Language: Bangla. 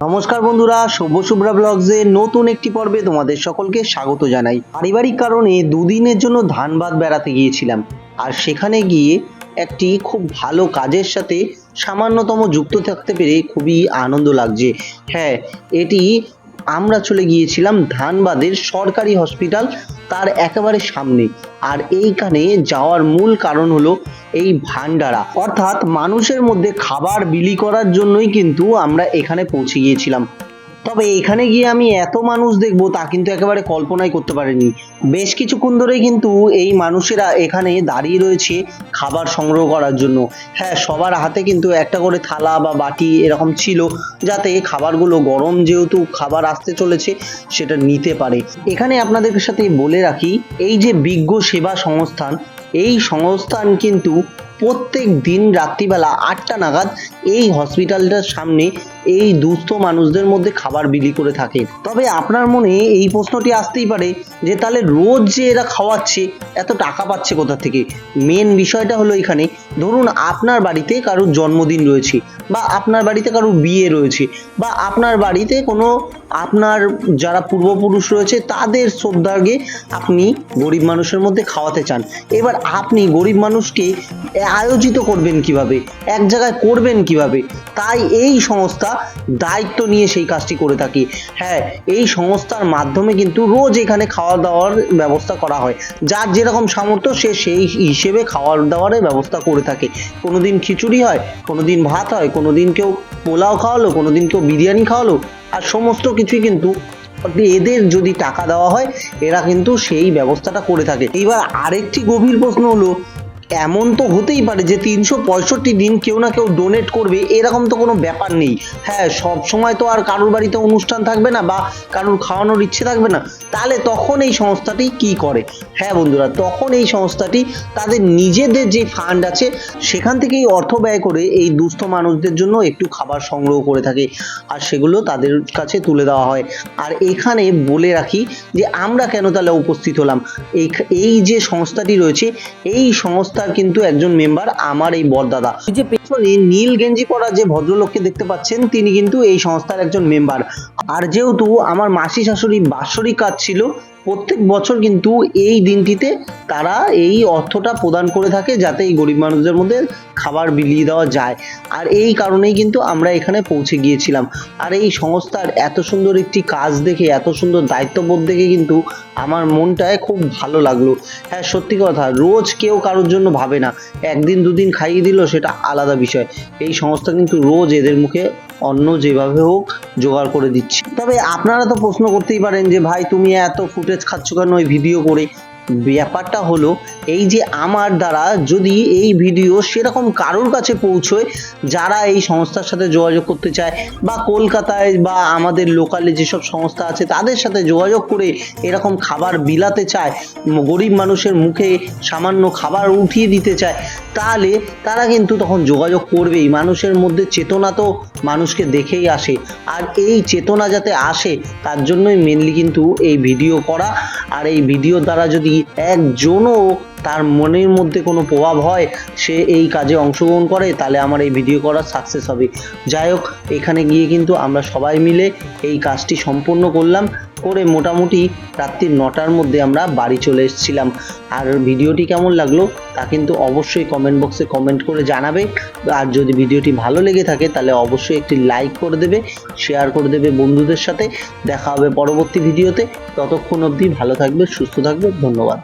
নমস্কার বন্ধুরা, সভ্য শুভ্রা ব্লগসে নতুন একটি পর্বে তোমাদের সকলকে স্বাগত জানাই। পারিবারিক কারণে দুদিনের জন্য ধানবাদ বেড়াতে গিয়েছিলাম, আর সেখানে গিয়ে একটি খুব ভালো কাজের সাথে সামান্যতম যুক্ত থাকতে পেরে খুবই আনন্দ লাগছে। হ্যাঁ, এটি আমরা চলে গিয়েছিলাম ধানবাদের সরকারি হসপিটাল, তার একেবারে সামনে। আর এইখানে যাওয়ার মূল কারণ হলো এই ভান্ডারা, অর্থাৎ মানুষের মধ্যে খাবার বিলি করার জন্যই কিন্তু আমরা এখানে পৌঁছে গিয়েছিলাম। তবে এখানে গিয়ে আমি এত মানুষ দেখবো তা কিন্তু একেবারে কল্পনাই করতে পারিনি। বেশ কিছুক্ষণ ধরেই কিন্তু এই মানুষেরা এখানে দাঁড়িয়ে রয়েছে খাবার সংগ্রহ করার জন্য। হ্যাঁ, সবার হাতে কিন্তু একটা করে থালা বা বাটি এরকম ছিল, যাতে খাবারগুলো গরম যেহেতু খাবার আসতে চলেছে সেটা নিতে পারে। এখানে আপনাদের সাথে বলে রাখি, এই যে বিজ্ঞ সেবা সংস্থান, এই সংস্থান কিন্তু প্রত্যেক দিন রাত্রিবেলা 8টা নাগাদ এই হসপিটালটার সামনে এই দুস্থ মানুষদের মধ্যে খাবার বিলি করে থাকে। তবে আপনার মনে এই প্রশ্নটি আসতেই পারে যে তাহলে রোজ যে এরা খাওয়াচ্ছে, এত টাকা পাচ্ছে কোথা থেকে? মেন বিষয়টা হলো এখানে, ধরুন আপনার বাড়িতে কারোর জন্মদিন রয়েছে, বা আপনার বাড়িতে কারোর বিয়ে রয়েছে, বা আপনার বাড়িতে কোনো আপনার যারা পূর্বপুরুষ রয়েছে তাদের শ্রদ্ধার্ঘ্যে আপনি গরিব মানুষের মধ্যে খাওয়াতে চান। এবার আপনি গরিব মানুষকে আয়োজিত করবেন কিভাবে, এক জায়গায় করবেন কিভাবে? তাই এই সংস্থা দায়িত্ব নিয়ে সেই কাজটি করে থাকে। হ্যাঁ, এই সংস্থার মাধ্যমে কিন্তু রোজ এখানে খাওয়া দাওয়ার ব্যবস্থা করা হয়। যার যেরকম সামর্থ্য সে সেই হিসেবে খাওয়ার দাওয়ারের ব্যবস্থা করে থাকে। কোনোদিন খিচুড়ি হয়, কোনোদিন ভাত হয়, কোনোদিন কেউ পোলাও খাওয়ালো, কোনোদিন কেউ বিরিয়ানি খাওয়ালো, আর সমস্ত কিছুই কিন্তু এদের যদি টাকা দেওয়া হয় এরা কিন্তু সেই ব্যবস্থাটা করে থাকে। এইবার আরেকটি গভীর প্রশ্ন হলো, এমন তো হতেই পারে যে 365 দিন কেউ না কেউ ডোনেট করবে, এরকম তো কোনো ব্যাপার নেই। হ্যাঁ, সব সময় তো আর কারোর বাড়িতে অনুষ্ঠান থাকবে না বা কারোর খাওয়ানোর ইচ্ছে থাকবে না, তাহলে তখন এই সংস্থাটি কি করে? হ্যাঁ বন্ধুরা, তখন এই সংস্থাটি তাদের নিজেদের যে ফান্ড আছে সেখান থেকেই অর্থ ব্যয় করে এই দুস্থ মানুষদের জন্য একটু খাবার সংগ্রহ করে থাকে, আর সেগুলো তাদের কাছে তুলে দেওয়া হয়। আর এখানে বলে রাখি যে আমরা কেন তাহলে উপস্থিত হলাম, এই যে সংস্থাটি রয়েছে, এই সংস্থার কিন্তু একজন মেম্বার আমার এই বড়দাদা। এই যে পেছনে নীল গেঞ্জি পরা যে ভদ্রলোককে দেখতে পাচ্ছেন, তিনি কিন্তু এই সংস্থার একজন মেম্বার। আর যেহেতু আমার মাসি শাশুড়ি বাৎসরিক কাজ ছিল, প্রত্যেক বছর কিন্তু এই দিনটিতে তারা এই অর্থটা প্রদান করে থাকে যাতে এই গরিব মানুষদের মধ্যে খাবার বিলিয়ে দেওয়া যায়। আর এই কারণেই কিন্তু আমরা এখানে পৌঁছে গিয়েছিলাম। আর এই সংস্থার এত সুন্দর একটি কাজ দেখে, এত সুন্দর দায়িত্ববোধ দেখে কিন্তু আমার মনটায় খুব ভালো লাগলো। হ্যাঁ, সত্যি কথা, রোজ কেউ কারোর জন্য ভাবে না, একদিন দুদিন খাইয়ে দিল সেটা আলাদা বিষয়। এই সংস্থা কিন্তু রোজ এদের মুখে অন্ন যেভাবে হোক জোগাড় করে দিচ্ছে। তবে আপনারা তো প্রশ্ন করতেই পারেন যে ভাই তুমি এত ফুটেজ খাচ্ছ কেন ওই ভিডিও করে? ব্যাপারটা হলো এই যে আমার দ্বারা যদি এই ভিডিও সেরকম কারোর কাছে পৌঁছয় যারা এই সংস্থার সাথে যোগাযোগ করতে চায়, বা কলকাতায় বা আমাদের লোকালে যেসব সংস্থা আছে তাদের সাথে যোগাযোগ করে এরকম খাবার বিলাতে চায়, গরিব মানুষের মুখে সামান্য খাবার উঠিয়ে দিতে চায়, তাহলে তারা কিন্তু তখন যোগাযোগ করবেই। মানুষের মধ্যে চেতনা তো মানুষকে দেখেই আসে, আর এই চেতনা যাতে আসে তার জন্যই মেনলি কিন্তু এই ভিডিও করা। আর এই ভিডিও দ্বারা যদি একজনও তার মনের মধ্যে কোনো প্রভাব হয়, সে এই কাজে অংশগ্রহণ করে, তাহলে আমার এই ভিডিও করা সাকসেস হবে। যাই হোক, এখানে গিয়ে কিন্তু আমরা সবাই মিলে এই কাজটি সম্পন্ন করলাম, করে মোটামুটি রাত্রি 9টার মধ্যে আমরা বাড়ি চলে এসেছিলাম। আর ভিডিওটি কেমন লাগলো তা কিন্তু অবশ্যই কমেন্ট বক্সে কমেন্ট করে জানাবে। আর যদি ভিডিওটি ভালো লেগে থাকে তাহলে অবশ্যই একটি লাইক করে দেবে, শেয়ার করে দেবে বন্ধুদের সাথে। দেখা হবে পরবর্তী ভিডিওতে, ততক্ষণ অবধি ভালো থাকবে, সুস্থ থাকবে, ধন্যবাদ।